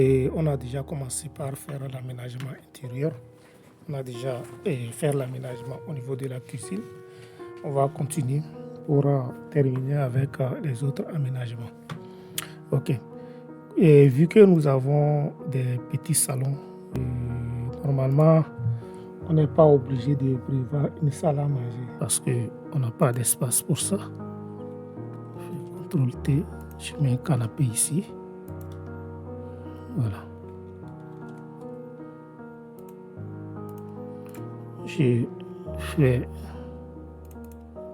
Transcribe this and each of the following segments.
Et on a déjà commencé par faire l'aménagement intérieur. On a déjà fait l'aménagement au niveau de la cuisine. On va continuer pour terminer avec les autres aménagements. Ok. Et vu que nous avons des petits salons, normalement, on n'est pas obligé de prévoir une salle à manger parce qu'on n'a pas d'espace pour ça. Je fais CTRL T, je mets un canapé ici. Voilà. Je vais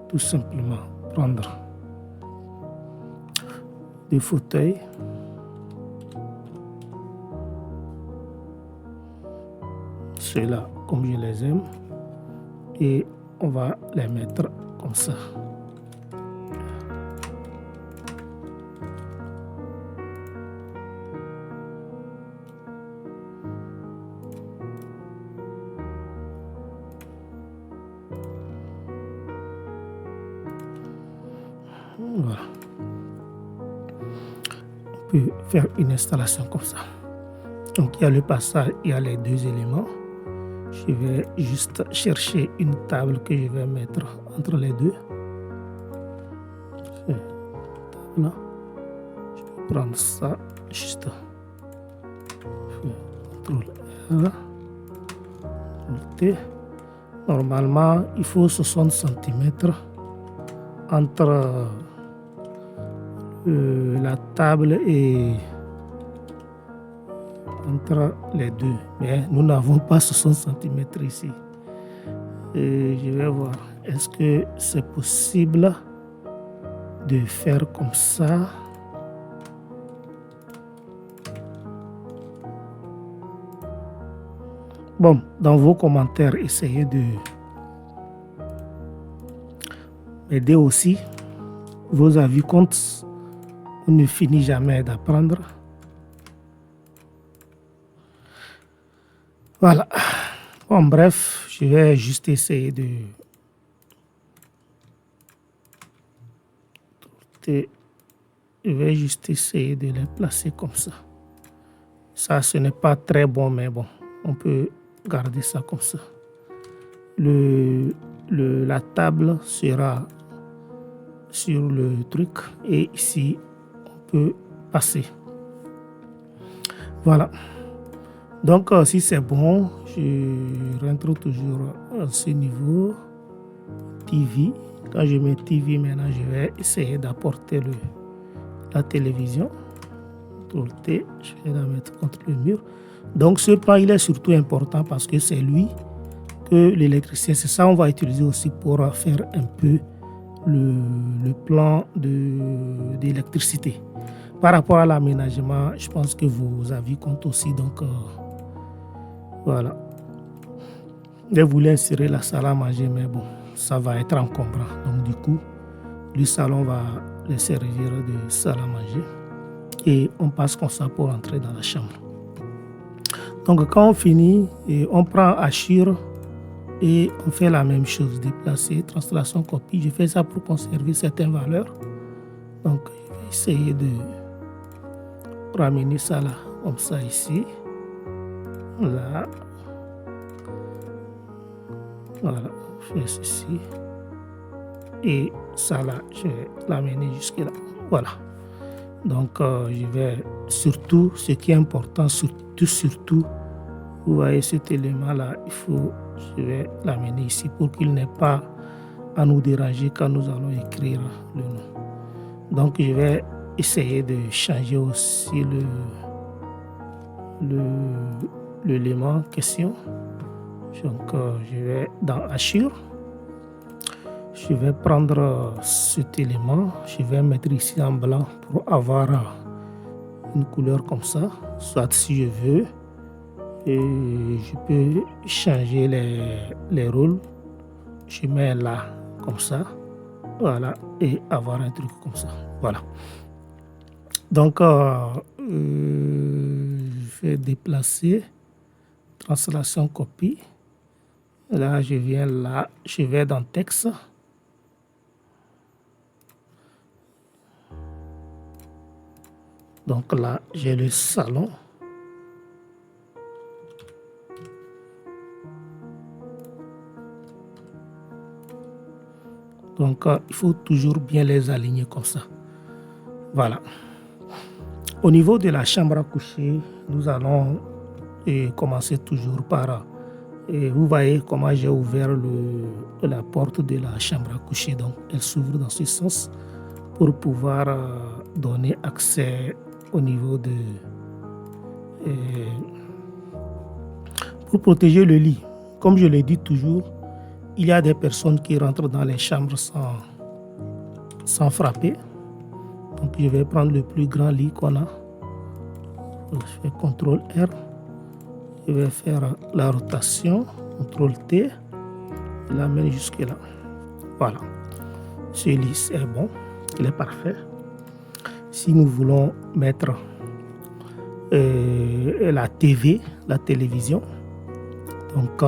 tout simplement prendre des fauteuils. Ceux-là, comme je les aime. Et on va les mettre comme ça. Voilà. On peut faire une installation comme ça. Donc il y a le passage, il y a les deux éléments. Je vais juste chercher une table que je vais mettre entre les deux. Là. Je vais prendre ça juste. CTRL R. Normalement, il faut 60 cm entre la table et entre les deux. Mais nous n'avons pas 60 cm ici. Et je vais voir, est-ce que c'est possible de faire comme ça? Bon, dans vos commentaires, essayez de m'aider aussi. Vos avis comptent. On ne finit jamais d'apprendre. Voilà. Bon, bref, je vais juste essayer de... Je vais juste essayer de les placer comme ça. Ça, ce n'est pas très bon, mais bon, on peut garder ça comme ça. La table sera sur le truc et ici, on peut passer. Voilà. Donc, si c'est bon, je rentre toujours à ce niveau. TV. Quand je mets TV, maintenant, je vais essayer d'apporter la télévision. CTRL T, je vais la mettre contre le mur. Donc, ce plan, il est surtout important parce que c'est lui que l'électricien, c'est ça on va utiliser aussi pour faire un peu le plan d'électricité. Par rapport à l'aménagement, je pense que vos avis comptent aussi. Donc, voilà. Je voulais insérer la salle à manger, mais bon, ça va être encombrant. Donc, du coup, le salon va les servir de salle à manger. Et on passe comme ça pour entrer dans la chambre. Donc, quand on finit, on prend Achir et on fait la même chose. Déplacer, translation, copie. Je fais ça pour conserver certaines valeurs. Donc, je vais essayer de ramener ça là, comme ça ici. Là. Voilà, je fais ceci. Et ça là, je vais l'amener jusque là. Voilà. Donc, je vais surtout, ce qui est important, surtout, vous voyez cet élément là, je vais l'amener ici pour qu'il n'ait pas à nous déranger quand nous allons écrire le nom. Donc, je vais essayer de changer aussi l'élément en question. Donc, je vais dans Achir. Je vais prendre cet élément. Je vais mettre ici en blanc pour avoir une couleur comme ça. Soit si je veux, et je peux changer les rôles. Je mets là, comme ça. Voilà. Et avoir un truc comme ça. Voilà. Donc, je vais déplacer. Translation copie. Là, je viens là. Je vais dans texte. Donc là, j'ai le salon. Donc, il faut toujours bien les aligner comme ça. Voilà. Au niveau de la chambre à coucher, nous allons commencer toujours par... vous voyez comment j'ai ouvert la porte de la chambre à coucher. Donc, elle s'ouvre dans ce sens pour pouvoir donner accès au niveau de... pour protéger le lit. Comme je le dis toujours, il y a des personnes qui rentrent dans les chambres sans frapper. Donc, je vais prendre le plus grand lit qu'on a. Je fais CTRL R. Je vais faire la rotation, CTRL T. Je l'amène jusque là. Voilà. Ce lit est bon. Il est parfait. Si nous voulons mettre la TV, la télévision, donc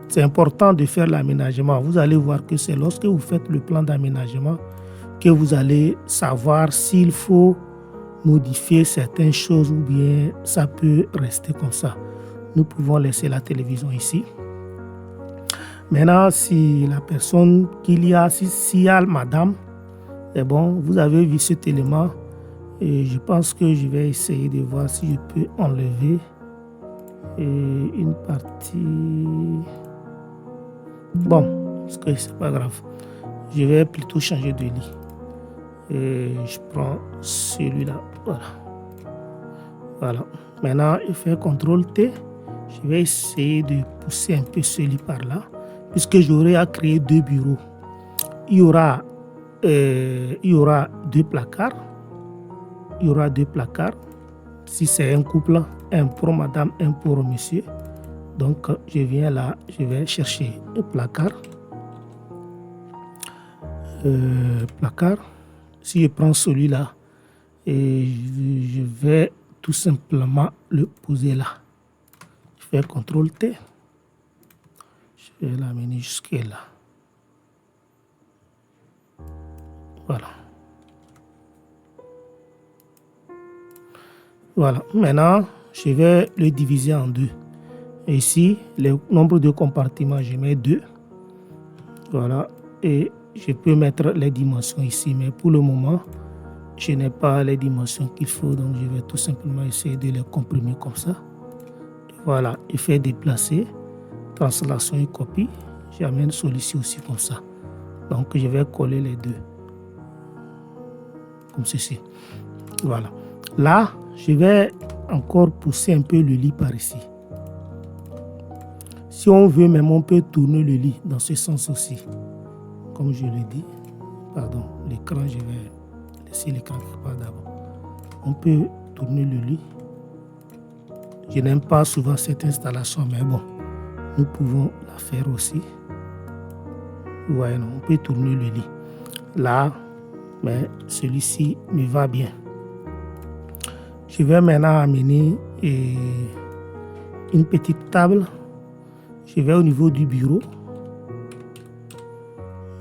c'est important de faire l'aménagement. Vous allez voir que c'est lorsque vous faites le plan d'aménagement que vous allez savoir s'il faut modifier certaines choses ou bien ça peut rester comme ça. Nous pouvons laisser la télévision ici. Maintenant, si la personne qu'il y a, s'il y a madame, c'est bon, vous avez vu cet élément et je pense que je vais essayer de voir si je peux enlever une partie. Bon, parce que c'est pas grave. Je vais plutôt changer de lit. Et je prends celui-là. Voilà. Voilà. Maintenant, je fais CTRL T. Je vais essayer de pousser un peu ce lit par là, puisque j'aurai à créer deux bureaux. Il y aura deux placards. Il y aura deux placards. Si c'est un couple, un pour madame, un pour monsieur. Donc, je viens là, je vais chercher un placard. Placard. Si je prends celui-là, et je vais tout simplement le poser là. Je fais CTRL T. Je vais l'amener jusque là. Voilà. Voilà. Maintenant, je vais le diviser en deux. Ici, le nombre de compartiments, je mets 2. Voilà. Et je peux mettre les dimensions ici. Mais pour le moment, je n'ai pas les dimensions qu'il faut. Donc, je vais tout simplement essayer de les comprimer comme ça. Voilà. Je fais déplacer. Translation et copie. J'amène celui-ci aussi comme ça. Donc, je vais coller les deux. Comme ceci. Voilà. Là, je vais encore pousser un peu le lit par ici. Si on veut même, on peut tourner le lit dans ce sens aussi. Comme je le dis. Pardon, l'écran, je vais laisser l'écran quelque part d'abord. On peut tourner le lit. Je n'aime pas souvent cette installation, mais bon, nous pouvons la faire aussi. Vous voyez, non, on peut tourner le lit. Là, mais celui-ci me va bien. Je vais maintenant amener une petite table. Je vais au niveau du bureau.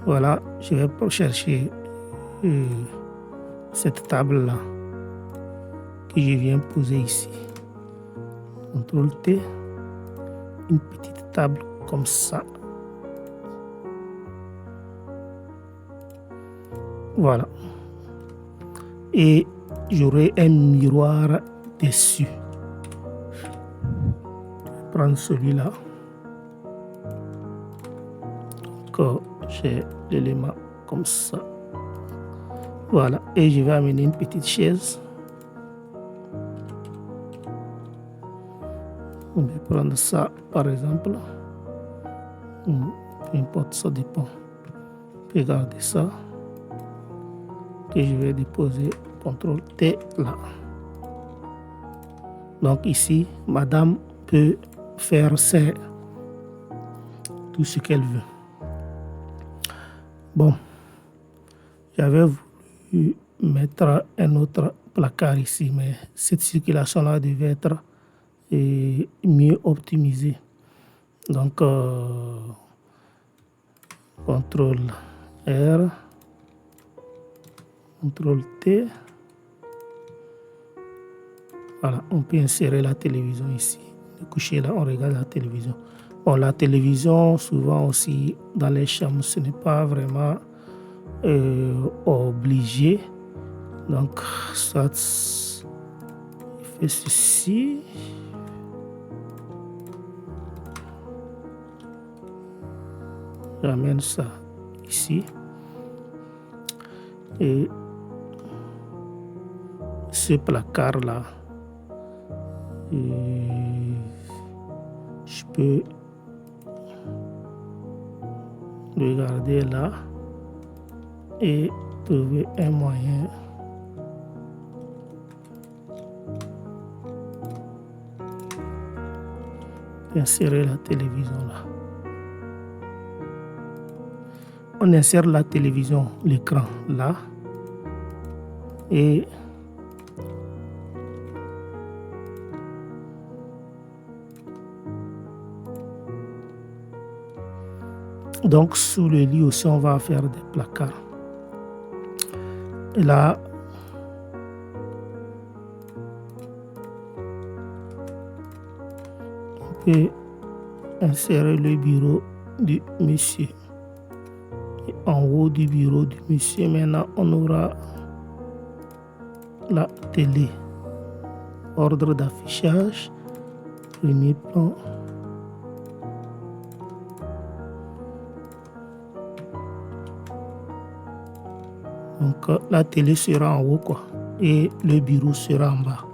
Voilà, je vais chercher cette table-là que je viens poser ici. CTRL T. Une petite table comme ça. Voilà. Et j'aurai un miroir dessus. Je vais prendre celui-là. Donc, j'ai l'élément comme ça. Voilà. Et je vais amener une petite chaise. On va prendre ça, par exemple. Peu importe, ça dépend. Regardez ça. Que je vais déposer CTRL T là. Donc ici, madame peut faire tout ce qu'elle veut. Bon, j'avais voulu mettre un autre placard ici, mais cette circulation-là devait être mieux optimisée. Donc, CTRL R, CTRL T. Voilà, on peut insérer la télévision ici. Le coucher là, on regarde la télévision. Bon, la télévision, souvent aussi, dans les chambres, ce n'est pas vraiment obligé. Donc, soit il fait ceci. J'amène ça ici. Et ce placard-là, je peux regarder là et trouver un moyen d'insérer la télévision là. On insère la télévision, l'écran là, et donc sous le lit aussi on va faire des placards. Et là, on peut insérer le bureau du monsieur. Et en haut du bureau du monsieur, maintenant on aura la télé. Ordre d'affichage, premier plan. Donc la télé sera en haut quoi, et le bureau sera en bas.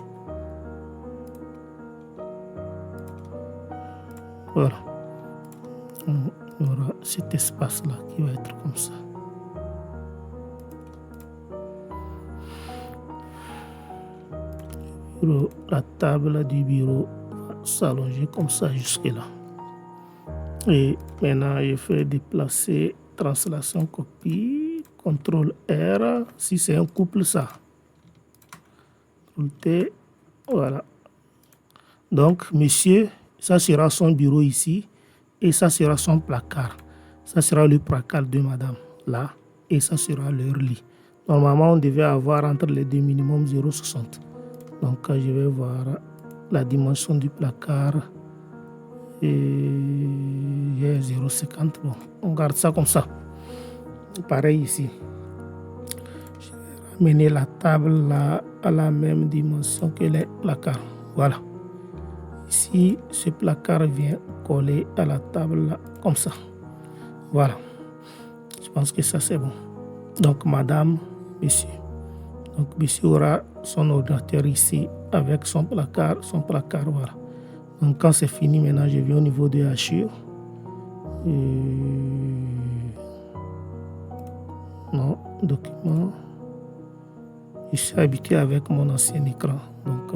Voilà. Il y aura cet espace-là qui va être comme ça. La table du bureau va s'allonger comme ça jusque-là. Et maintenant, je fais déplacer translation copie, CTRL R, si c'est un couple ça. CTRL T, voilà. Donc, monsieur, ça sera son bureau ici. Et ça sera son placard. Ça sera le placard de madame, là. Et ça sera leur lit. Normalement, on devait avoir entre les deux minimum 0,60. Donc, je vais voir la dimension du placard. Et il y a 0,50. Bon, on garde ça comme ça. Pareil ici. Je vais ramener la table là à la même dimension que les placards. Voilà. Ici, ce placard vient coller à la table là, comme ça. Voilà. Je pense que ça c'est bon. Donc, madame, monsieur. Donc, monsieur aura son ordinateur ici avec son placard, voilà. Donc, quand c'est fini, maintenant, je viens au niveau de hachure. Non, document. Je suis habitué avec mon ancien écran. Donc,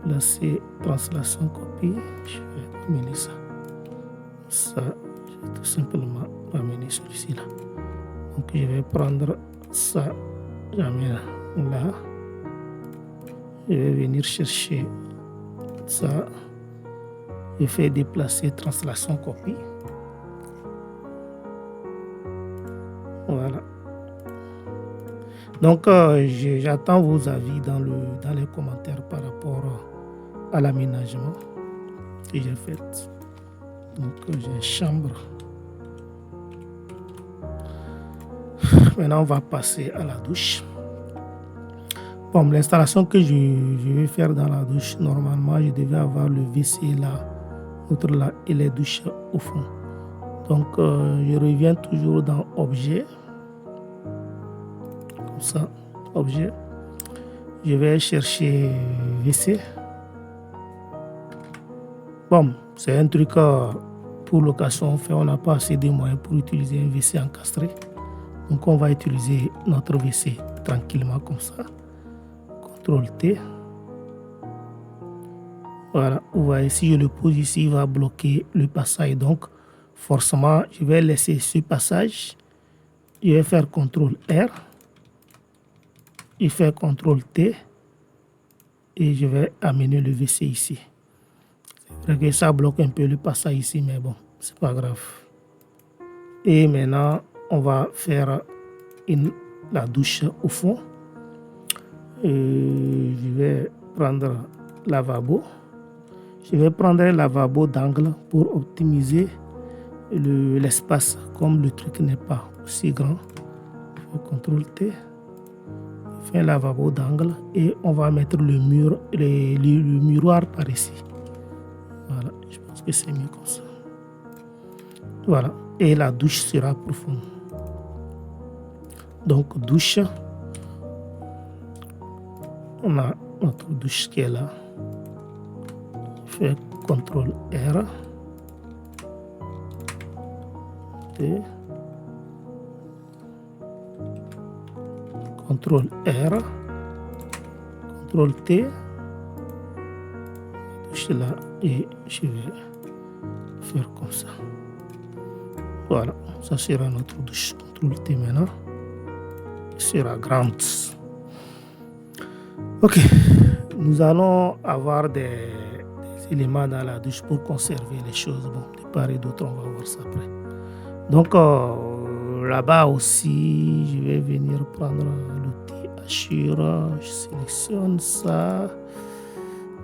déplacer, translation, copie. Je vais ramener ça. Ça, je vais tout simplement ramener celui-ci là. Donc, je vais prendre ça. J'amène là. Je vais venir chercher ça. Je fais déplacer, translation, copie. Voilà. Donc, j'attends vos avis dans les commentaires par rapport à l'aménagement que j'ai fait. Donc, j'ai chambre. Maintenant, on va passer à la douche. Bon, l'installation que je vais faire dans la douche, normalement, je devais avoir le WC là, outre là, et les douches au fond. Donc, je reviens toujours dans Objet. Comme ça, Objet. Je vais chercher WC. Bon, c'est un truc pour location fait. On n'a pas assez de moyens pour utiliser un WC encastré. Donc, on va utiliser notre WC tranquillement comme ça. CTRL T. Voilà, vous voyez, si je le pose ici, il va bloquer le passage. Donc, forcément, je vais laisser ce passage. Je vais faire CTRL R. Je fais CTRL T. Et je vais amener le WC ici. C'est vrai que ça bloque un peu le passage ici, mais bon, c'est pas grave. Et maintenant, on va faire la douche au fond. Je vais prendre lavabo. Je vais prendre un lavabo d'angle pour optimiser l'espace, comme le truc n'est pas aussi grand. Je fais CTRL T. Je fais un lavabo d'angle et on va mettre le miroir par ici. Voilà, je pense que c'est mieux comme ça. Voilà, et la douche sera profonde. Donc douche, on a notre douche qui est là. Je fais CTRL R. T. CTRL R. CTRL T. La douche là et je vais faire comme ça. Voilà, ça sera notre douche. CTRL T maintenant. Elle sera grande. Ok, nous allons avoir des éléments dans la douche pour conserver les choses. Bon, de part et d'autre, on va voir ça après. Donc là-bas aussi, je vais venir prendre l'outil Assure. Je sélectionne ça.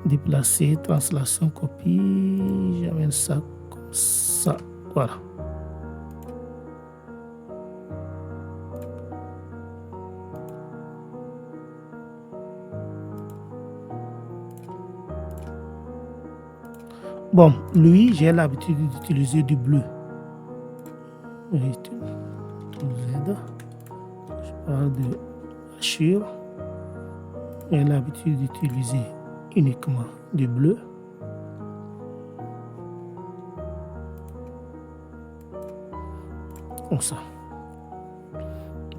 Déplacer, translation, copie. J'amène ça comme ça. Voilà. Bon, lui, j'ai l'habitude d'utiliser du bleu. Z. Je parle de Assure. J'ai l'habitude d'utiliser uniquement du bleu. Comme ça.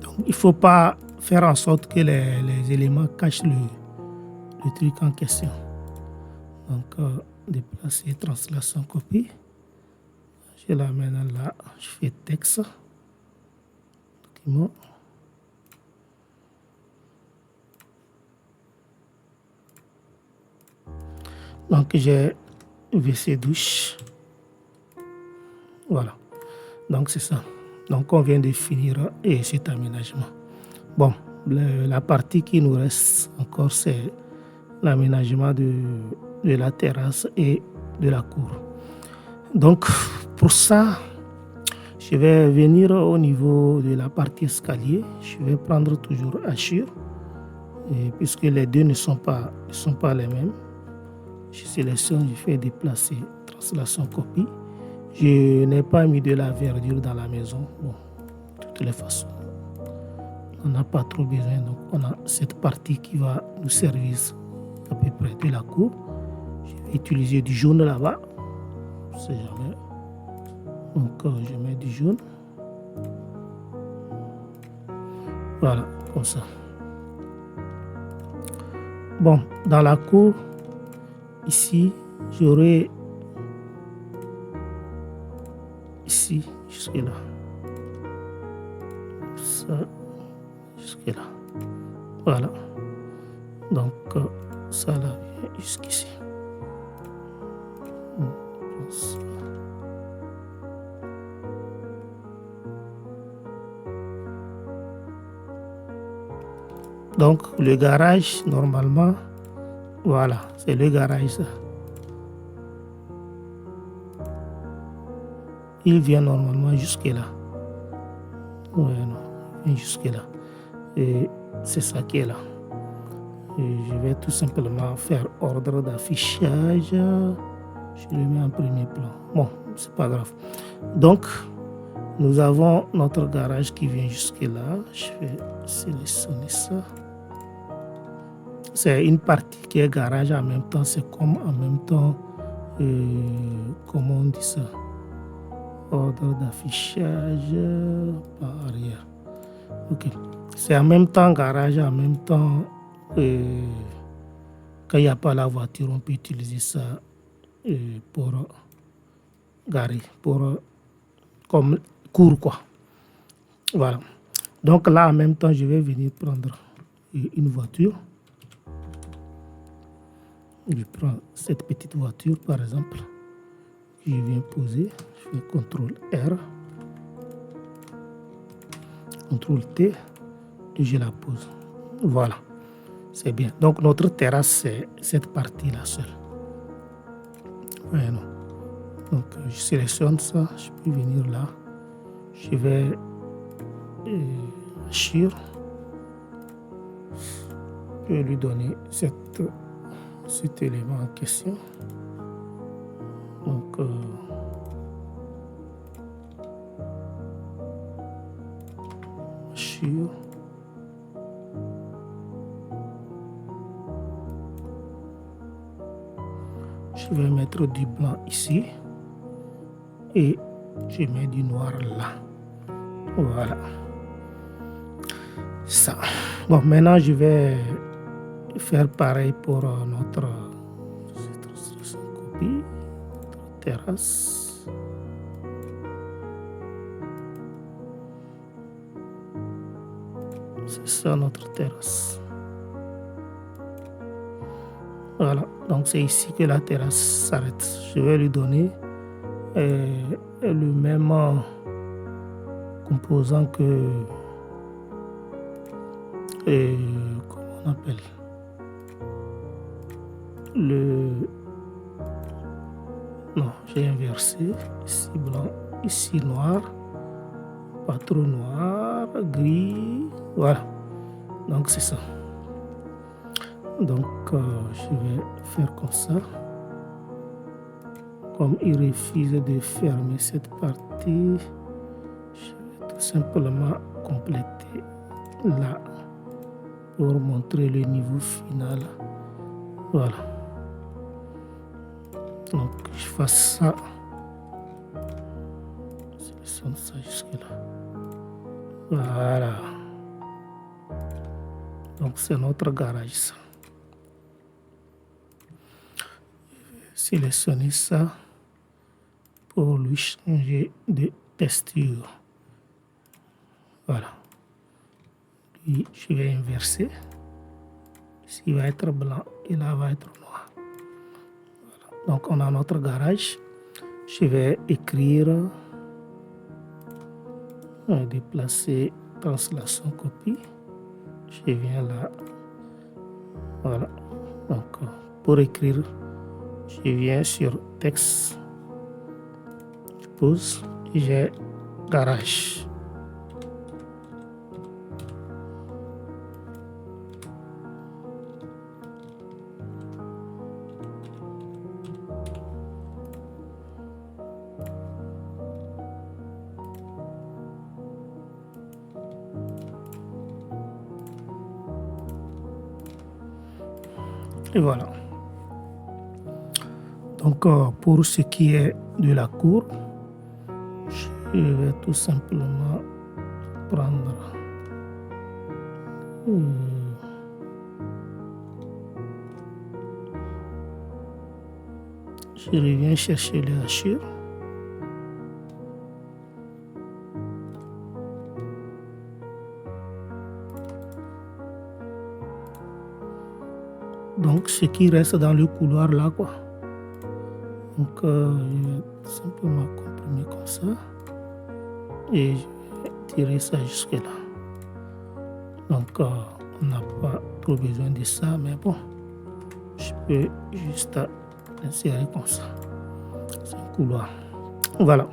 Donc, il ne faut pas faire en sorte que les éléments cachent le truc en question. Donc, déplacer, translation, copie. Je l'amène là, je fais texte, document. Donc j'ai WC douche. Voilà. Donc c'est ça. Donc on vient de finir cet aménagement. Bon, la partie qui nous reste encore, c'est l'aménagement de la terrasse et de la cour. Donc pour ça, je vais venir au niveau de la partie escalier. Je vais prendre toujours Assure, puisque les deux ne sont pas les mêmes. Je sélectionne, je fais déplacer, translation, copie. Je n'ai pas mis de la verdure dans la maison. Bon, de toutes les façons, on n'a pas trop besoin. Donc on a cette partie qui va nous servir à peu près de la cour. Je vais utiliser du jaune là-bas. On ne sait jamais. Donc je mets du jaune. Voilà, comme ça. Bon, dans la cour, ici, j'aurai ici jusque là. Ça, jusque là. Voilà. Donc ça là vient jusqu'ici. Donc le garage, normalement, voilà, c'est le garage ça. Il vient normalement jusque là. Ouais, non, il vient jusque là. Et c'est ça qui est là. Et je vais tout simplement faire ordre d'affichage. Je le mets en premier plan. Bon, c'est pas grave. Donc, nous avons notre garage qui vient jusque là. Je vais sélectionner ça. C'est une partie qui est garage en même temps. C'est comme en même temps, comment on dit ça? Ordre d'affichage par arrière. Ok. C'est en même temps garage, en même temps, quand il n'y a pas la voiture, on peut utiliser ça pour garer, comme cours quoi. Voilà. Donc là, en même temps, je vais venir prendre une voiture. Je prends cette petite voiture, par exemple. Je viens poser. Je fais CTRL R. CTRL T. Et je la pose. Voilà. C'est bien. Donc notre terrasse, c'est cette partie-là seule. Voilà. Donc je sélectionne ça. Je peux venir là. Je vais hachure. Je vais lui donner cet élément en question. Donc, hachure. Je vais mettre du blanc ici et je mets du noir là. Voilà. Ça. Bon, maintenant je vais faire pareil pour notre copie, notre terrasse. C'est ça notre terrasse. Voilà, donc c'est ici que la terrasse s'arrête. Je vais lui donner le même composant que comment on appelle non, j'ai inversé, ici blanc, ici noir, pas trop noir, gris, voilà, donc c'est ça. Donc je vais faire comme ça. Comme il refuse de fermer cette partie, je vais tout simplement compléter là pour montrer le niveau final. Voilà. Donc je fasse ça. Sélectionne ça jusque là. Voilà. Donc c'est notre garage ça. Sélectionner ça pour lui changer de texture. Voilà. Lui, je vais inverser. Ici va être blanc et là va être noir. Voilà. Donc on a notre garage. Je vais écrire, déplacer translation copie. Je viens là. Voilà. Donc pour écrire, je viens sur texte, je pose et j'ai garage. Et voilà. Donc pour ce qui est de la cour, je vais tout simplement prendre je reviens chercher les hachures. Donc ce qui reste dans le couloir là quoi. Donc je vais simplement comprimer comme ça et je vais tirer ça jusque là. Donc on n'a pas trop besoin de ça, mais bon, je peux juste insérer comme ça. C'est un couloir. Voilà.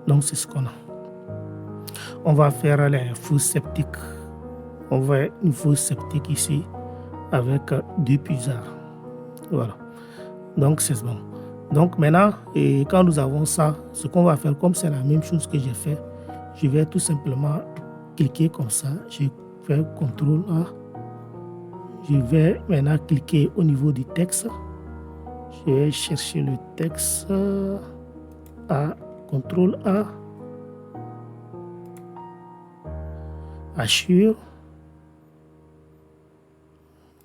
Donc c'est ce qu'on a. On va faire les fosses septiques. On va une fosse septique ici avec 2 puisards. Voilà. Donc c'est bon. Donc maintenant, et quand nous avons ça, ce qu'on va faire, comme c'est la même chose que j'ai fait, je vais tout simplement cliquer comme ça. Je fais CTRL A. Je vais maintenant cliquer au niveau du texte. Je vais chercher le texte A, CTRL A, hachure,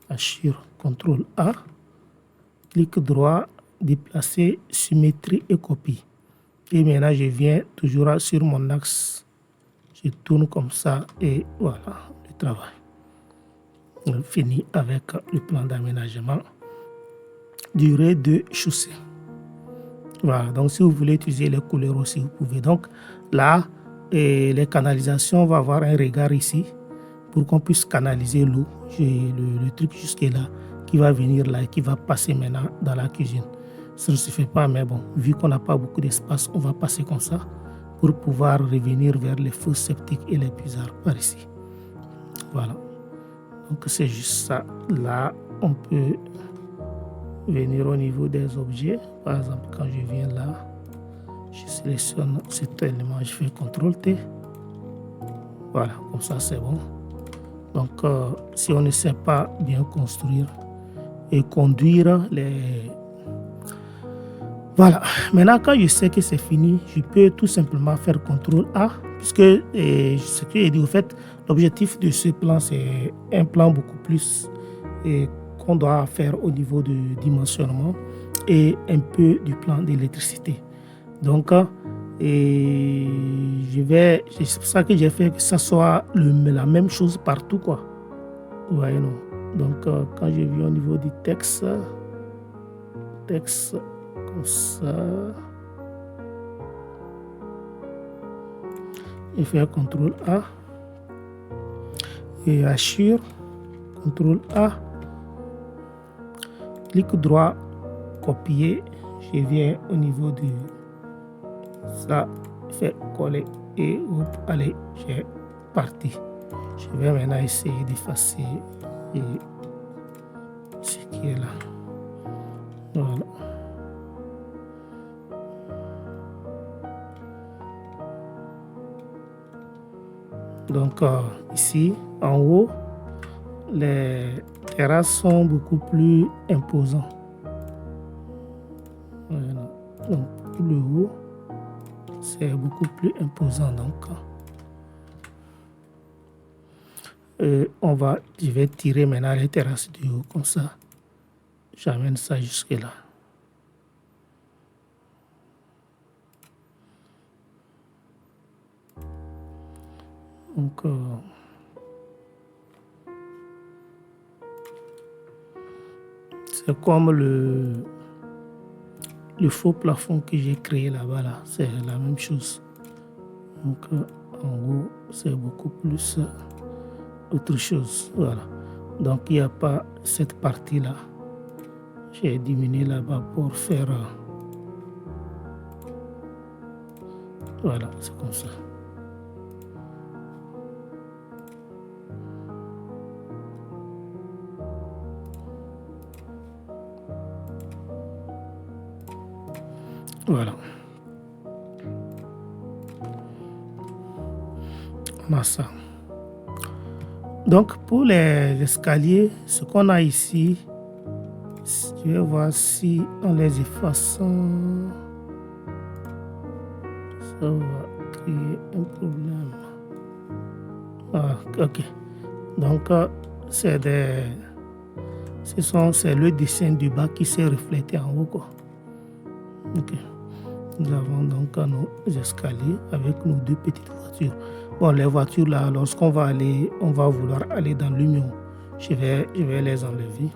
CTRL A, clic droit, déplacer, symétrie et copie. Et maintenant, je viens toujours sur mon axe. Je tourne comme ça et voilà le travail. On finit avec le plan d'aménagement. Durée de chaussée. Voilà, donc si vous voulez utiliser les couleurs aussi, vous pouvez. Donc là, les canalisations, on va avoir un regard ici pour qu'on puisse canaliser l'eau. J'ai le truc jusque là qui va venir là et qui va passer maintenant dans la cuisine. Ça ne se fait pas, mais bon, vu qu'on n'a pas beaucoup d'espace, on va passer comme ça pour pouvoir revenir vers les fosses septiques et les puisards par ici. Voilà. Donc c'est juste ça. Là, on peut venir au niveau des objets. Par exemple, quand je viens là, je sélectionne cet élément, je fais CTRL T. Voilà, comme ça c'est bon. Donc si on ne sait pas bien construire et conduire les... Voilà, maintenant quand je sais que c'est fini, je peux tout simplement faire CTRL A, puisque ce que j'ai dit au fait, l'objectif de ce plan, c'est un plan beaucoup plus qu'on doit faire au niveau du dimensionnement et un peu du plan d'électricité. Donc, c'est pour ça que j'ai fait que ça soit la même chose partout, quoi. Vous voyez, non? Donc, quand je viens au niveau du texte comme ça, je fais CTRL A et assure, CTRL A, clic droit, copier, je viens au niveau du ça, fait coller et hop, allez, j'ai parti. Je vais maintenant essayer d'effacer ce qui est là. Voilà. Donc ici, en haut, les terrasses sont beaucoup plus imposants. Voilà. Donc tout le haut, c'est beaucoup plus imposant. Donc je vais tirer maintenant les terrasses du haut comme ça. J'amène ça jusque là. Donc c'est comme le faux plafond que j'ai créé là-bas, là. C'est la même chose. Donc en haut, c'est beaucoup plus autre chose. Voilà. Donc il n'y a pas cette partie-là. J'ai diminué là-bas pour faire... voilà, c'est comme ça. Voilà. On a ça. Donc pour les escaliers, ce qu'on a ici, je vais voir si en les effaçant, ça va créer un problème. Ah, ok. Donc c'est le dessin du bas qui s'est reflété en haut, quoi. Ok. Nous avons donc nos escaliers avec nos deux petites voitures. Bon, les voitures là, lorsqu'on va vouloir aller dans l'Union, je vais les enlever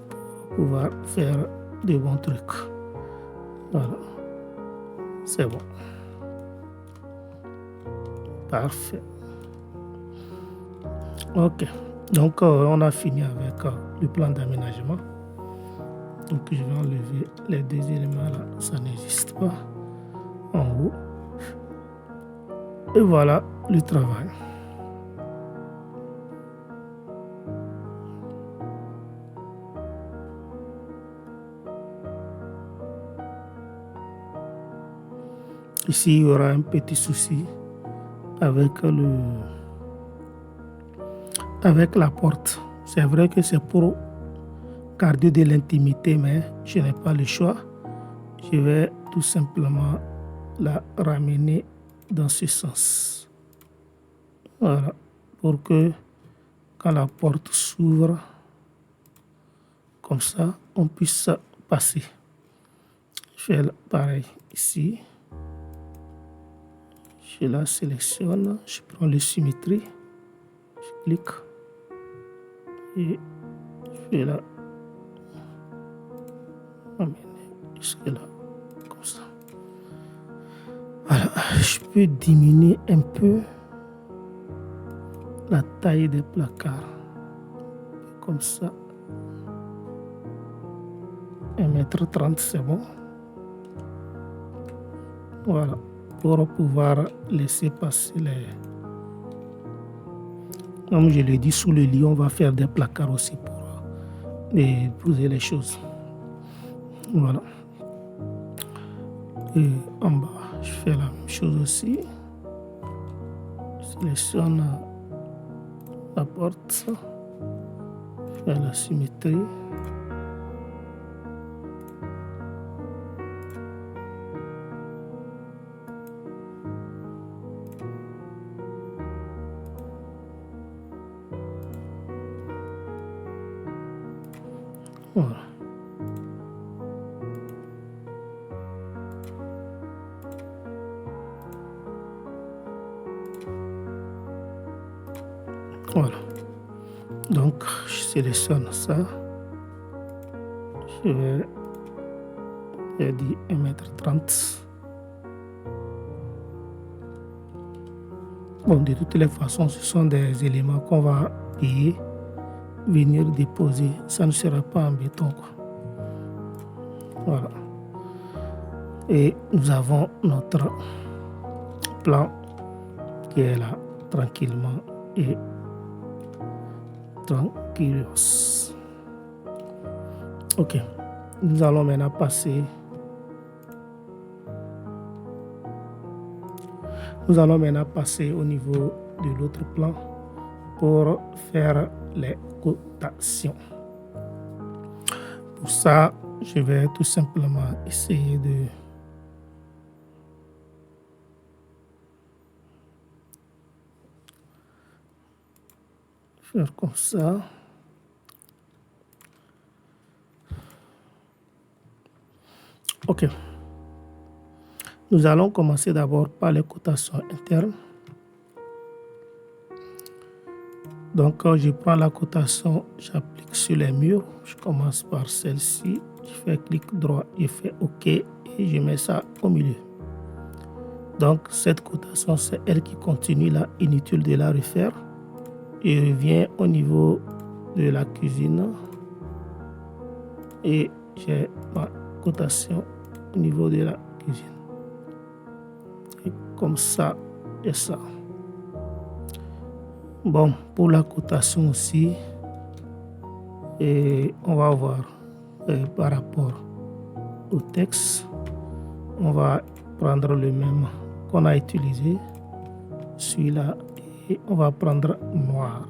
pour pouvoir faire de bons trucs. Voilà. C'est bon. Parfait. Ok. Donc, on a fini avec le plan d'aménagement. Donc, je vais enlever les deux éléments là. Ça n'existe pas. En haut. Et voilà le travail. Ici, il y aura un petit souci avec la porte. C'est vrai que c'est pour garder de l'intimité, mais je n'ai pas le choix. Je vais tout simplement la ramener dans ce sens. Voilà, pour que quand la porte s'ouvre, comme ça, on puisse passer. Je fais pareil ici. Je la sélectionne, je prends le symétrie, je clique et je vais la amener jusque là, comme ça. Voilà, je peux diminuer un peu la taille des placards, comme ça. 1,30 m, c'est bon. Voilà. pour pouvoir laisser passer les... Comme je l'ai dit, sous le lit, on va faire des placards aussi pour poser les choses. Voilà. Et en bas, je fais la même chose aussi. Je sélectionne la porte, je fais la symétrie. Voilà. Voilà. Donc, je sélectionne ça. Je vais dire 1,30 m. Bon, de toutes les façons, ce sont des éléments qu'on va payer, venir déposer. Ça ne sera pas en béton, quoi. Voilà. Et nous avons notre plan qui est là, tranquillement et tranquillos. Ok. Nous allons maintenant passer. Nous allons maintenant passer au niveau de l'autre plan pour faire les cotations. Pour ça, je vais tout simplement essayer de faire comme ça. Ok. Nous allons commencer d'abord par les cotations internes. Donc, quand je prends la cotation, j'applique sur les murs. Je commence par celle-ci. Je fais clic droit, je fais OK et je mets ça au milieu. Donc, cette cotation, c'est elle qui continue là. Inutile de la refaire. Je reviens au niveau de la cuisine et j'ai ma cotation au niveau de la cuisine. Et comme ça et ça. Bon, pour la cotation aussi, et on va voir par rapport au texte, on va prendre le même qu'on a utilisé, celui-là, et on va prendre noir.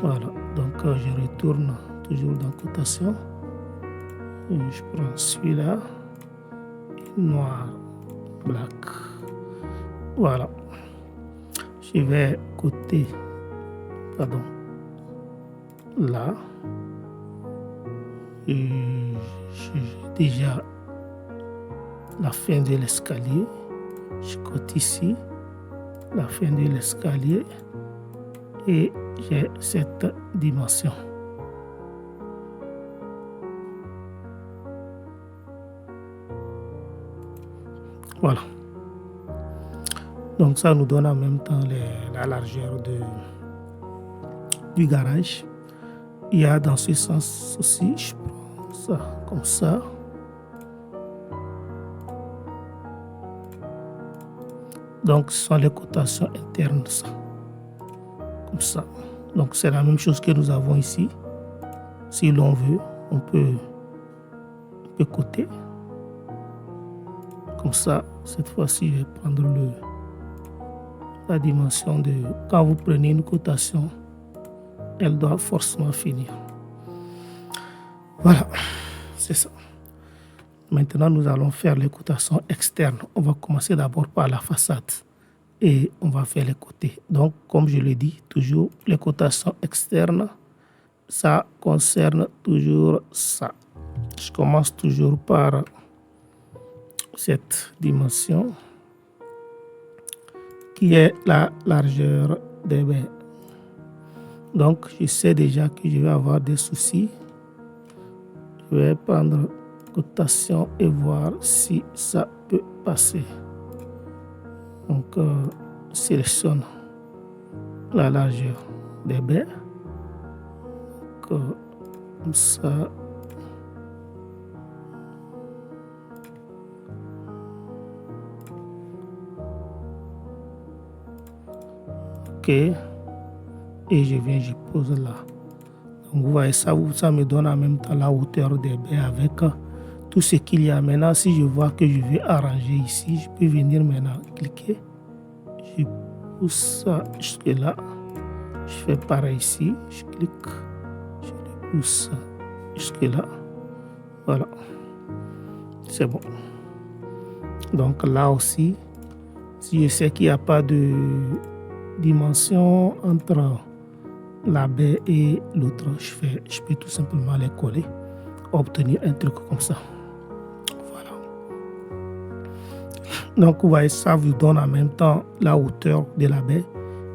Voilà, donc je retourne toujours dans cotation, et je prends celui-là, noir, black. Voilà, je vais coter, pardon, là, et j'ai déjà la fin de l'escalier. Je cote ici la fin de l'escalier et j'ai cette dimension. Voilà. Donc ça nous donne en même temps la largeur du garage. Il y a dans ce sens aussi, je prends ça comme ça. Donc, ce sont les cotations internes, ça. Comme ça. Donc, c'est la même chose que nous avons ici. Si l'on veut, on peut coter. Comme ça, cette fois-ci, je vais prendre la dimension de... Quand vous prenez une cotation, elle doit forcément finir. Voilà, c'est ça. Maintenant, nous allons faire les cotations externes. On va commencer d'abord par la façade et on va faire les côtés. Donc, comme je l'ai dit, toujours les cotations externes, ça concerne toujours ça. Je commence toujours par cette dimension qui est la largeur des baies. Donc, je sais déjà que je vais avoir des soucis. Je vais prendre cotation et voir si ça peut passer. Donc, sélectionne la largeur des baies. Comme ça. OK. Et je viens, je pose là. Donc vous voyez ça, ça me donne en même temps la hauteur des baies avec tout ce qu'il y a. Maintenant, si je vois que je vais arranger ici, je peux venir maintenant cliquer. Je pousse ça jusque là. Je fais pareil ici. Je clique. Je le pousse jusque là. Voilà. C'est bon. Donc là aussi, si je sais qu'il n'y a pas de dimension entre la baie et l'autre, je peux tout simplement les coller, obtenir un truc comme ça. Voilà. Donc vous voyez, ça vous donne en même temps la hauteur de la baie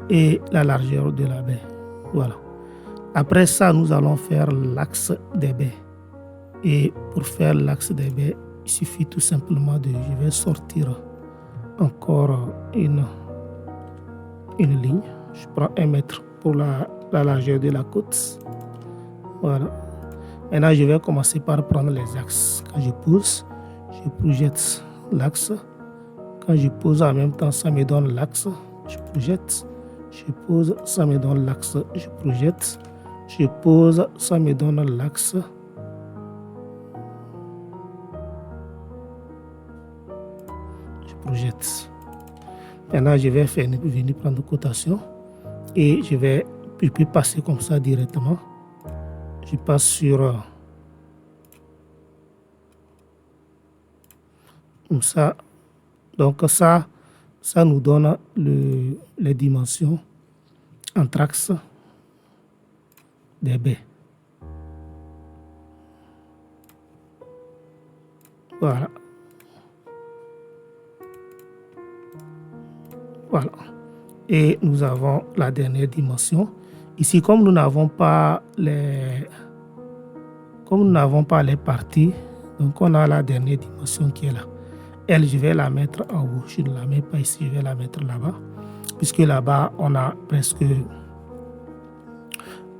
et la largeur de la baie. Voilà. Après ça, nous allons faire l'axe des baies. Et pour faire l'axe des baies, il suffit tout simplement de, je vais sortir encore une ligne. Je prends 1 mètre pour la largeur de la côte. Voilà. Maintenant, je vais commencer par prendre les axes. Quand je pose, je projette l'axe. Quand je pose en même temps, ça me donne l'axe. Je projette. Je pose, ça me donne l'axe. Je projette. Je pose, ça me donne l'axe. Je projette. Maintenant, je vais venir prendre cotation et je peux passer comme ça directement. Je passe sur comme ça. Donc ça nous donne les dimensions entre axes des baies. Voilà. Voilà. Et nous avons la dernière dimension. Ici, comme nous n'avons pas les parties, donc on a la dernière dimension qui est là. Elle, je vais la mettre en haut. Je ne la mets pas ici, je vais la mettre là-bas. Puisque là-bas, on a presque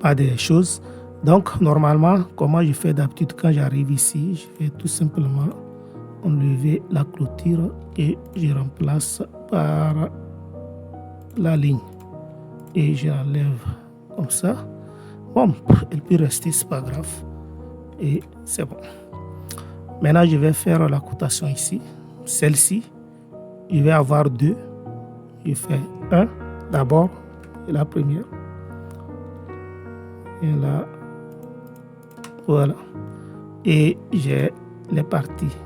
pas de choses. Donc, normalement, comment je fais d'habitude quand j'arrive ici, je vais tout simplement enlever la clôture et je remplace par la ligne. Et j'enlève comme ça. Bon, elle peut rester, c'est pas grave. Et c'est bon. Maintenant, je vais faire la cotation ici. Celle-ci, je vais avoir 2. Je fais 1 d'abord, et la première. Et là, voilà. Et j'ai les parties.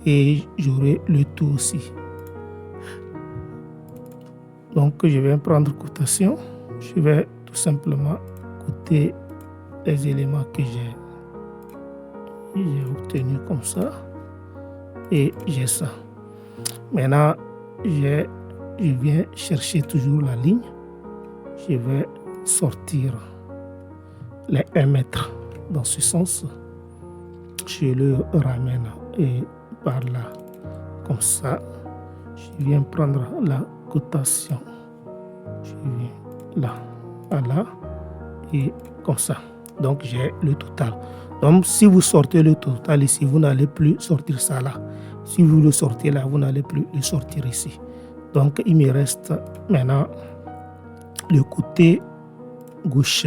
Et j'aurai le tout aussi. Donc, je vais prendre cotation. Je vais tout simplement coter les éléments que j'ai obtenus comme ça. Et j'ai ça. Maintenant, je viens chercher toujours la ligne. Je vais sortir les 1 mètre dans ce sens. Je le ramène et par là, comme ça. Je viens prendre la cotation. Je viens là, à là, et comme ça. Donc, j'ai le total. Donc, si vous sortez le total ici, vous n'allez plus sortir ça là. Si vous le sortez là, vous n'allez plus le sortir ici. Donc, il me reste maintenant le côté gauche.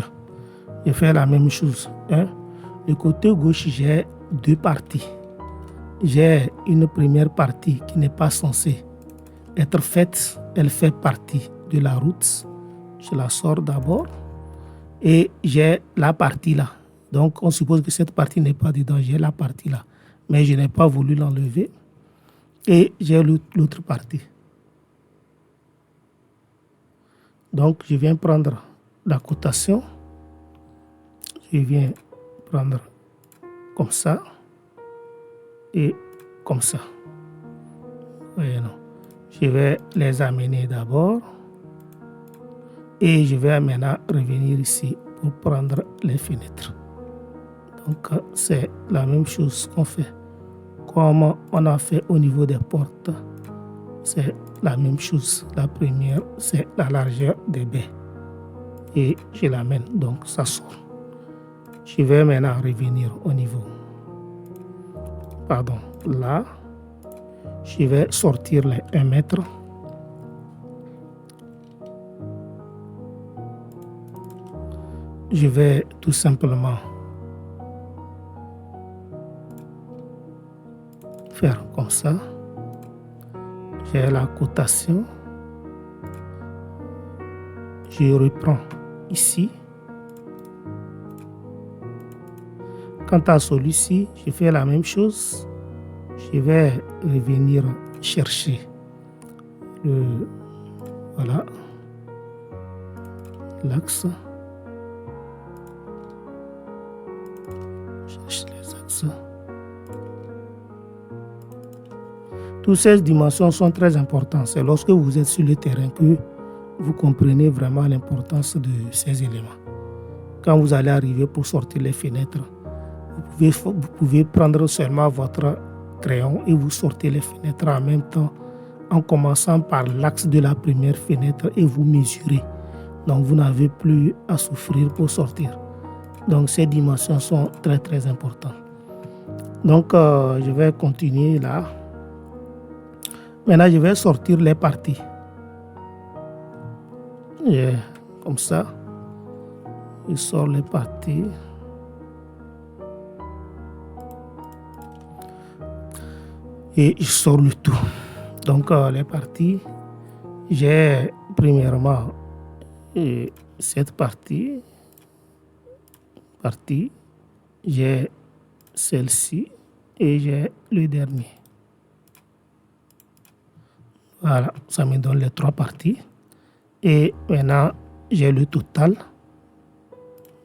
Je fais la même chose. Le côté gauche, j'ai 2 parties. J'ai une première partie qui n'est pas censée être faite. Elle fait partie de la route. Je la sors d'abord. Et j'ai la partie là. Donc, on suppose que cette partie n'est pas dedans. J'ai la partie là. Mais je n'ai pas voulu l'enlever. Et j'ai l'autre partie. Donc, je viens prendre la cotation. Je viens prendre comme ça. Et comme ça. Voyez, non. Je vais les amener d'abord. Et je vais maintenant revenir ici pour prendre les fenêtres. Donc, c'est la même chose qu'on fait. Comme on a fait au niveau des portes, c'est la même chose. La première, c'est la largeur des baies. Et je l'amène, donc ça sort. Je vais maintenant revenir au niveau. Pardon, là. Je vais sortir les 1 mètre. je vais tout simplement faire comme ça. J'ai la cotation. Je reprends ici. Quant à celui-ci, je fais la même chose. Je vais revenir chercher voilà, l'axe. Cherche les axes. Toutes ces dimensions sont très importantes. C'est lorsque vous êtes sur le terrain que vous comprenez vraiment l'importance de ces éléments. Quand vous allez arriver pour sortir les fenêtres, vous pouvez prendre seulement votre crayon et vous sortez les fenêtres en même temps en commençant par l'axe de la première fenêtre et vous mesurez. Donc vous n'avez plus à souffrir pour sortir. Donc ces dimensions sont très très importantes. Donc je vais continuer là. Maintenant je vais sortir les parties. Et comme ça, je sors les parties. Et je sors le tout. Donc les parties, j'ai premièrement cette partie, j'ai celle-ci et j'ai le dernier. Voilà, ça me donne les trois parties. Et maintenant, j'ai le total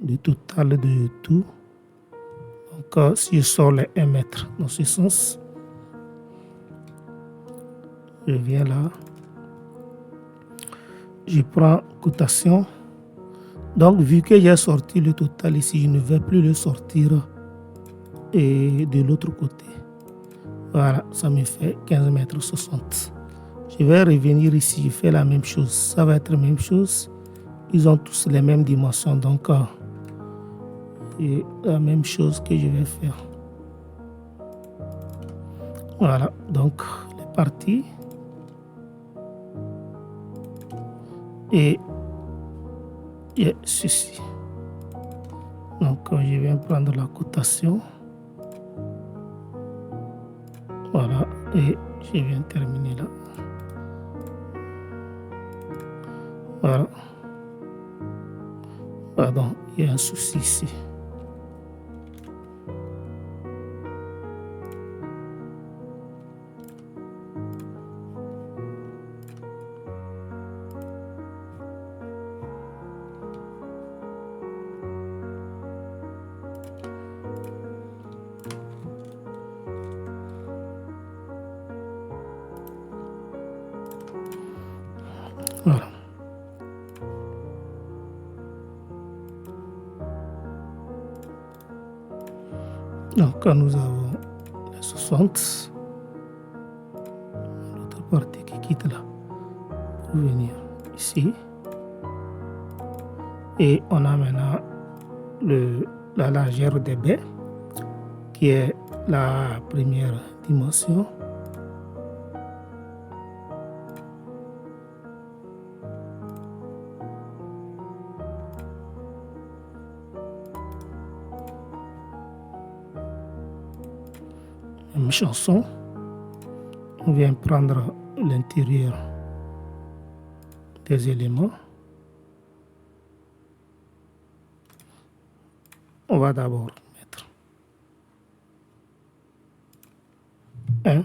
de tout. Donc si je sors les 1 mètre dans ce sens, je viens là, je prends cotation. Donc vu que j'ai sorti le total ici, je ne vais plus le sortir et de l'autre côté. Voilà, ça me fait 15 mètres 60. Je vais revenir ici, je fais la même chose. Ça va être la même chose. Ils ont tous les mêmes dimensions, donc c'est la même chose que je vais faire. Voilà, donc les parties. Et ceci. Donc je viens prendre la cotation. Voilà, et je viens terminer là. Voilà. Pardon, il y a un souci ici. Voilà. Donc nous avons les 60. L'autre partie qui quitte là pour venir ici. Et on a maintenant la largeur des baies qui est la première dimension. Même chanson. On vient prendre l'intérieur des éléments. On va d'abord mettre 1.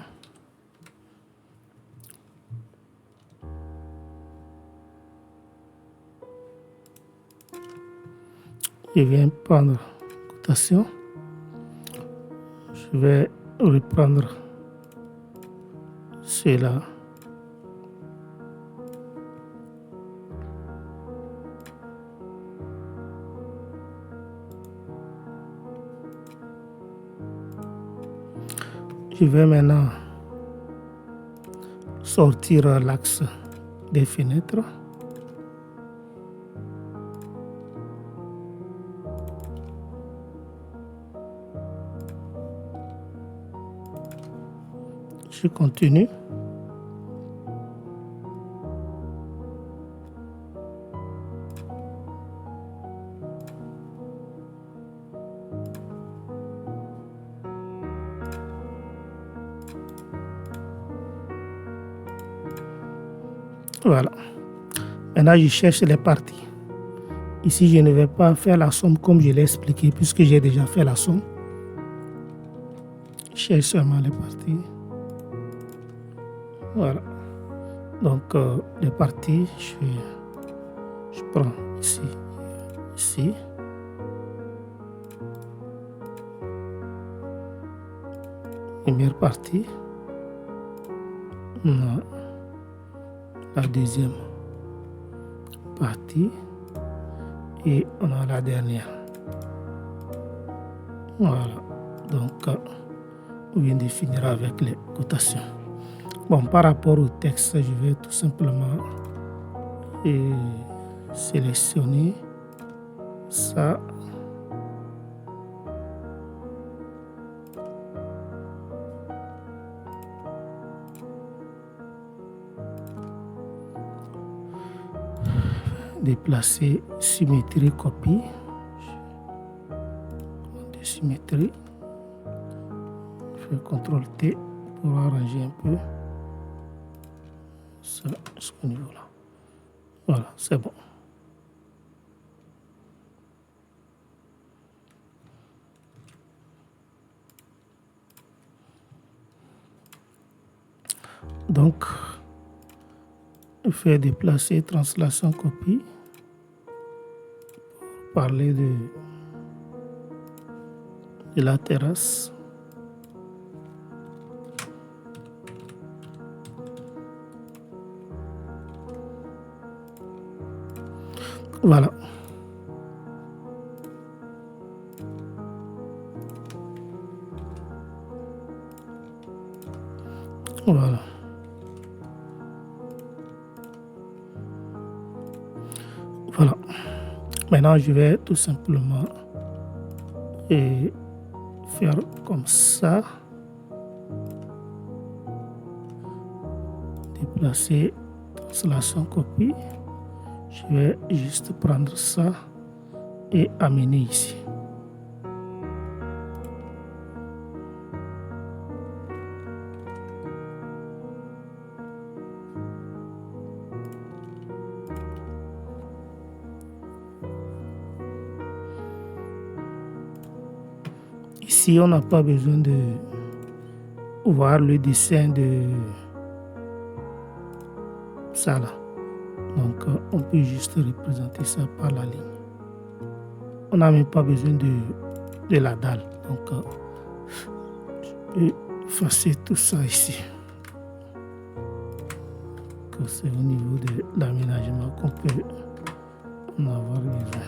Je viens prendre cotation. Je vais reprendre cela. Je vais maintenant sortir l'axe des fenêtres. Je continue. Voilà. Maintenant, je cherche les parties. Ici, je ne vais pas faire la somme comme je l'ai expliqué puisque j'ai déjà fait la somme. Je cherche seulement les parties. Voilà. Donc, les parties, je prends ici, ici. Première partie. Non. La deuxième partie. Et on a la dernière. Voilà. Donc, on vient de finir avec les cotations. Bon, par rapport au texte, je vais tout simplement sélectionner ça. Déplacer, symétrie, copie. De symétrie. Je fais CTRL T pour arranger un peu ça à ce niveau-là. Voilà, c'est bon. Donc, je fais déplacer, translation, copie. Parler de la terrasse. Voilà. Voilà. Voilà. Maintenant, je vais tout simplement faire comme ça. Déplacer, translation, copie. Je vais juste prendre ça et amener ici. Ici, on n'a pas besoin de voir le dessin de ça là. Donc, on peut juste représenter ça par la ligne. On n'a même pas besoin de la dalle. Donc, je vais effacer tout ça ici. C'est au niveau de l'aménagement qu'on peut en avoir besoin.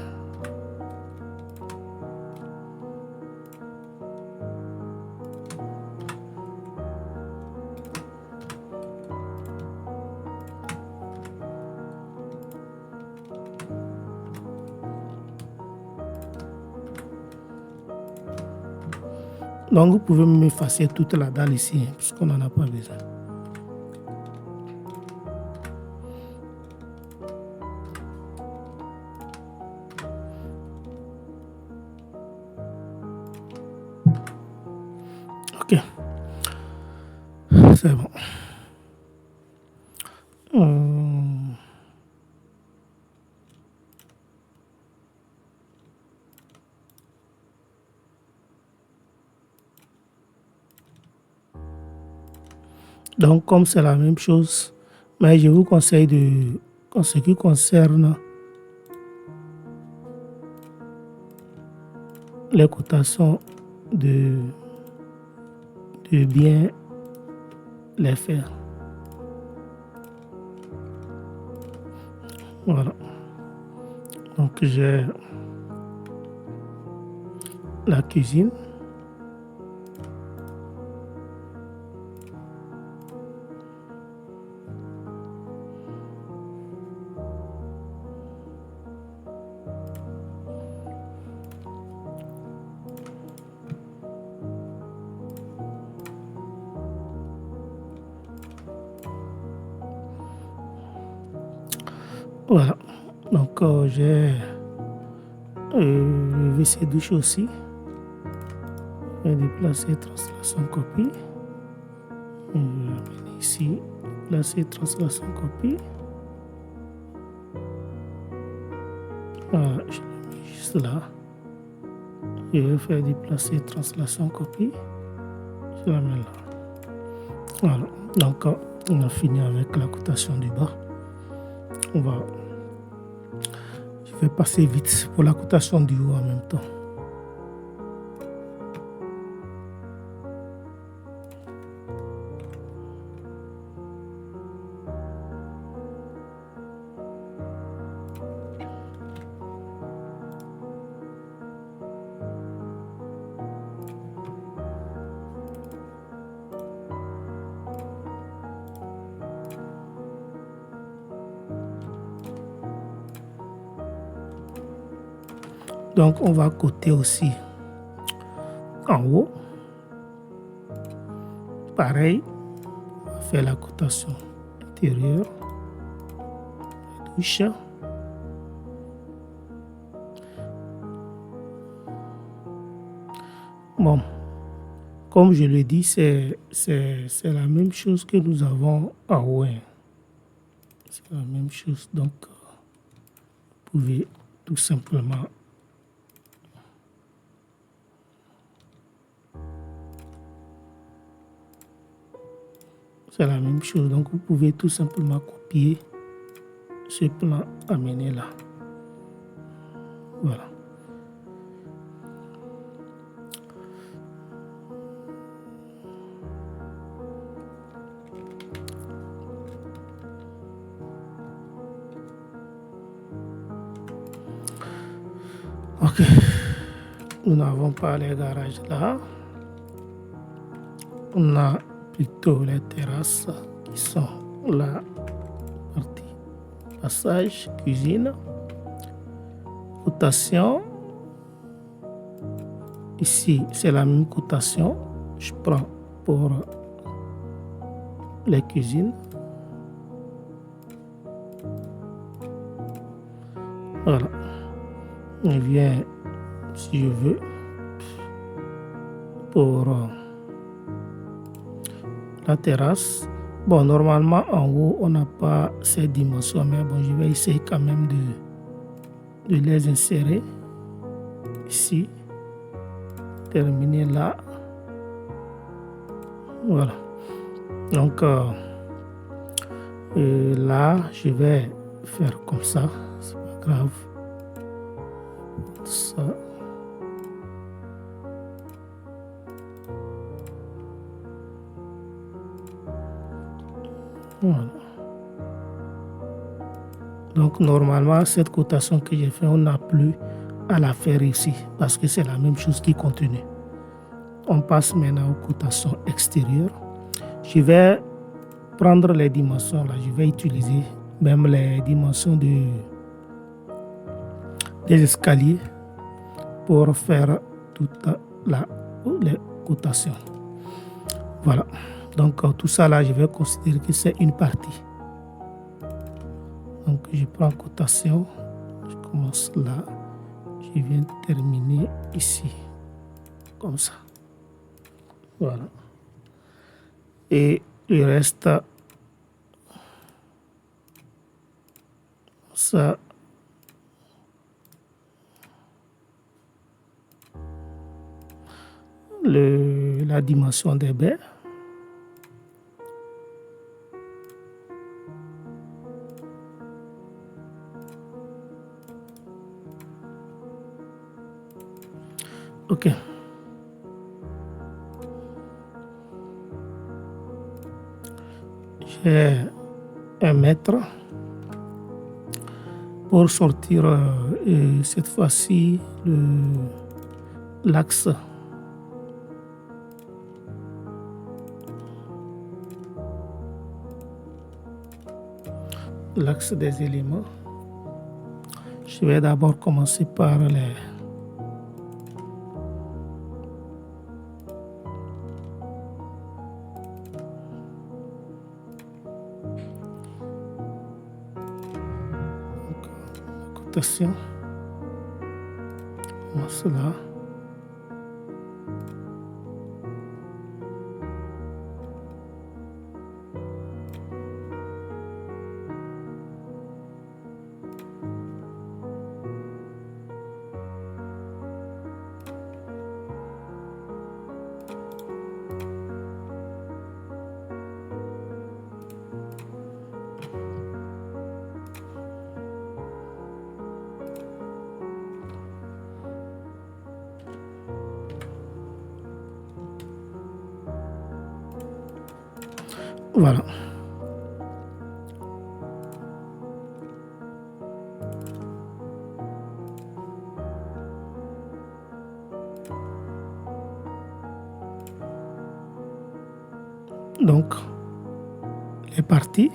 Donc, vous pouvez même effacer toute la dalle ici, puisqu'on n'en a pas besoin. Ok. C'est bon. Donc, comme c'est la même chose, mais je vous conseille en ce qui concerne les cotations, de bien les faire. Voilà. Donc, j'ai la cuisine. Voilà. Donc, j'ai le WC douche aussi. Je vais déplacer, translation, copie. Je vais amener ici, déplacer, translation, copie. Voilà, je le mets juste là. Je vais faire déplacer translation copie. Je la mets là. Voilà, donc on a fini avec la cotation du bas. Je vais passer vite pour la cotation du haut en même temps. Donc on va coter aussi en haut. Pareil, on va faire la cotation intérieure, touche. Bon, comme je le dis, c'est la même chose que nous avons en haut. C'est la même chose, donc vous pouvez tout simplement donc vous pouvez tout simplement copier ce plan, amener là. Voilà. Ok, nous n'avons pas les garages là. On a plutôt les terrasses qui sont la partie passage, cuisine, cotation. Ici, c'est la même cotation. Je prends pour les cuisines. Voilà. On vient, si je veux, pour la terrasse. Bon, normalement, en haut, on n'a pas ces dimensions, mais bon, je vais essayer quand même de les insérer ici. Terminer là. Voilà. Donc, là, je vais faire comme ça. C'est pas grave. Ça. Voilà. Donc normalement, cette cotation que j'ai fait, on n'a plus à la faire ici parce que c'est la même chose qui continue. On passe maintenant aux cotations extérieures. Je vais prendre les dimensions là, je vais utiliser même les dimensions des escaliers pour faire toute les cotations. Voilà. Donc tout ça là, je vais considérer que c'est une partie. Donc je prends cotation, je commence là, je viens terminer ici, comme ça. Voilà. Et le reste, ça, la dimension des baies. Ok. J'ai 1 mètre pour sortir cette fois-ci l'axe. L'axe des éléments. Je vais d'abord commencer par les cotations. Comme cela. Voilà. Donc, les parties,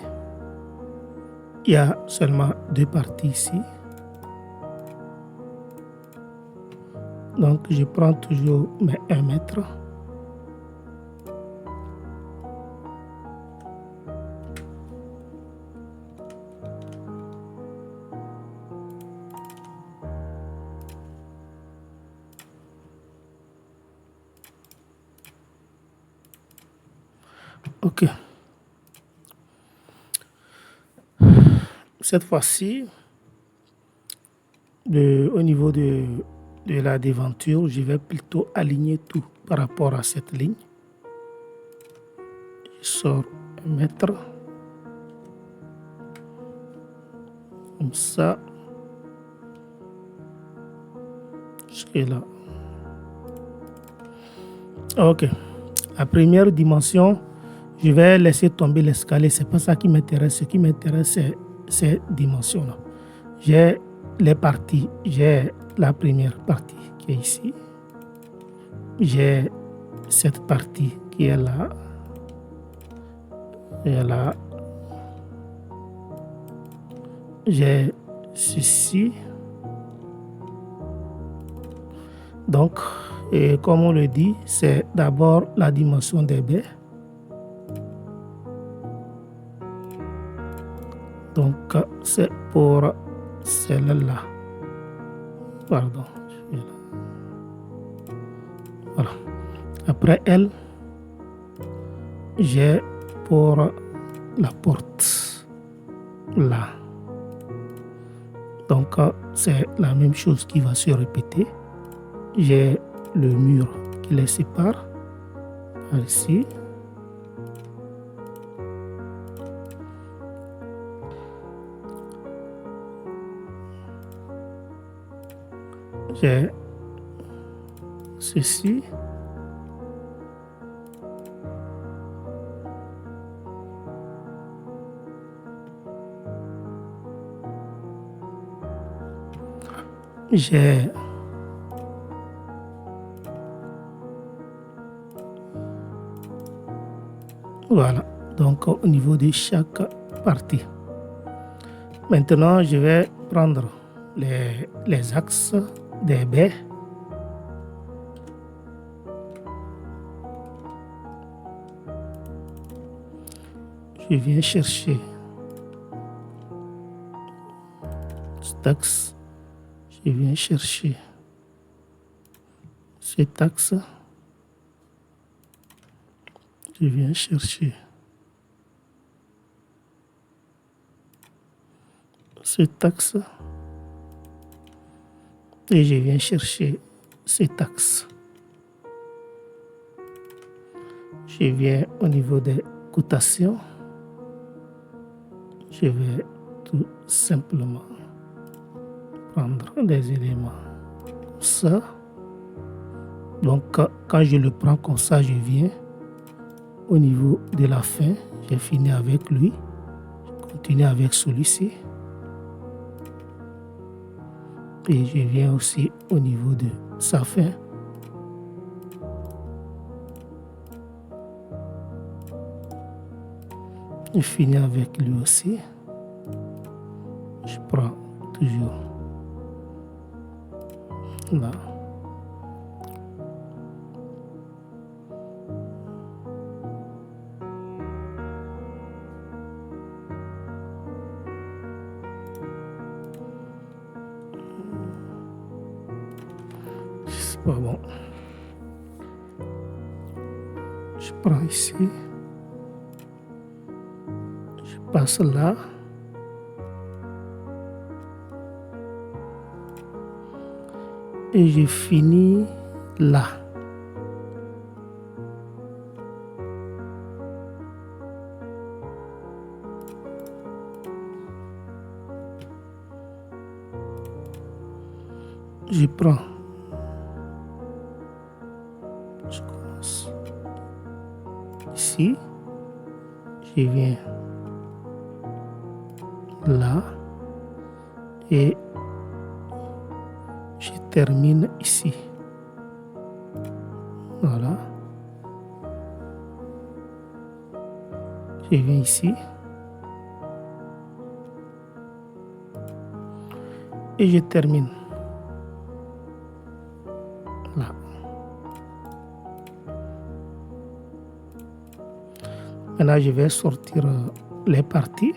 il y a seulement 2 parties ici. Donc, je prends toujours mes 1 mètre. Ok. Cette fois-ci, au niveau de la devanture, je vais plutôt aligner tout par rapport à cette ligne. Je sors 1 mètre. Comme ça. Jusque là. Ok. La première dimension, je vais laisser tomber l'escalier. C'est pas ça qui m'intéresse. Ce qui m'intéresse, c'est ces dimensions-là. J'ai les parties. J'ai la première partie qui est ici. J'ai cette partie qui est là. Et là. J'ai ceci. Donc, et comme on le dit, c'est d'abord la dimension des baies. Donc, c'est pour celle-là. Pardon. Voilà. Après elle, j'ai pour la porte là. Donc, c'est la même chose qui va se répéter. J'ai le mur qui les sépare par ici. J'ai ceci. J'ai voilà, donc au niveau de chaque partie. Maintenant, je vais prendre les axes des baies. Je viens chercher cet axe. Je viens chercher cet axe. Je viens chercher cet axe. Et je viens chercher cet axe. Je viens au niveau des cotations. Je vais tout simplement prendre des éléments comme ça. Donc, quand je le prends comme ça, je viens au niveau de la fin. J'ai fini avec lui. Je continue avec celui-ci. Et je viens aussi au niveau de sa fin. Je finis avec lui aussi. Je prends toujours là. C'est pas bon. Je prends ici. Je passe là. Et je finis là. Je prends. Je commence ici. Je viens là et je termine ici. Voilà. Je viens ici et je termine là. Maintenant, je vais sortir les parties.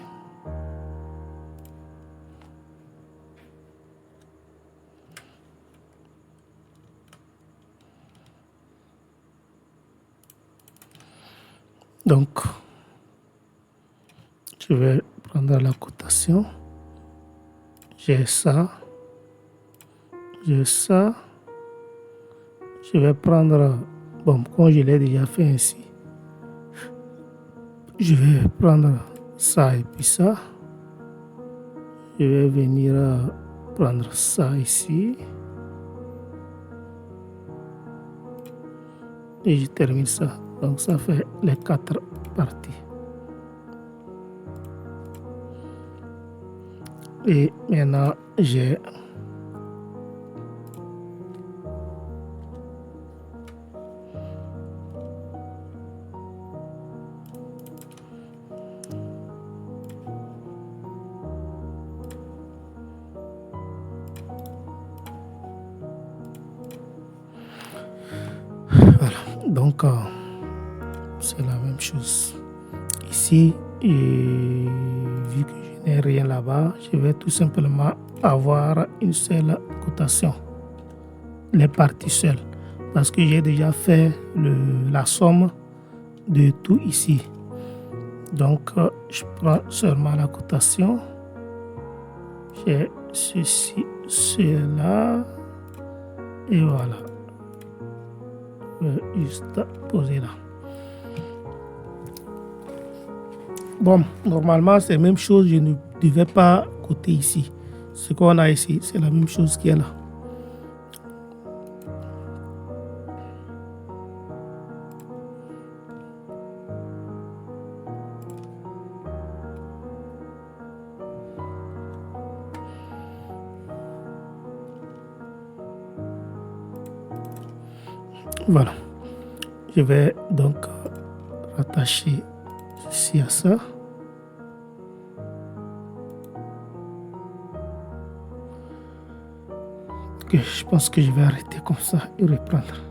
Donc, je vais prendre la cotation. J'ai ça. J'ai ça. Je vais prendre, bon, comme je l'ai déjà fait ainsi, je vais prendre ça et puis ça. Je vais venir prendre ça ici. Et je termine ça. Donc ça fait les 4 parties. Et maintenant, j'ai voilà. Donc c'est la même chose. Ici, et vu que je n'ai rien là-bas, je vais tout simplement avoir une seule cotation. Les parties seules. Parce que j'ai déjà fait la somme de tout ici. Donc, je prends seulement la cotation. J'ai ceci, cela. Et voilà. Je vais juste poser là. Bon, normalement, c'est la même chose. Je ne devais pas coter ici. Ce qu'on a ici, c'est la même chose qui est là. Voilà. Je vais donc rattacher ceci à ça. Ok, je pense que je vais arrêter comme ça et reprendre.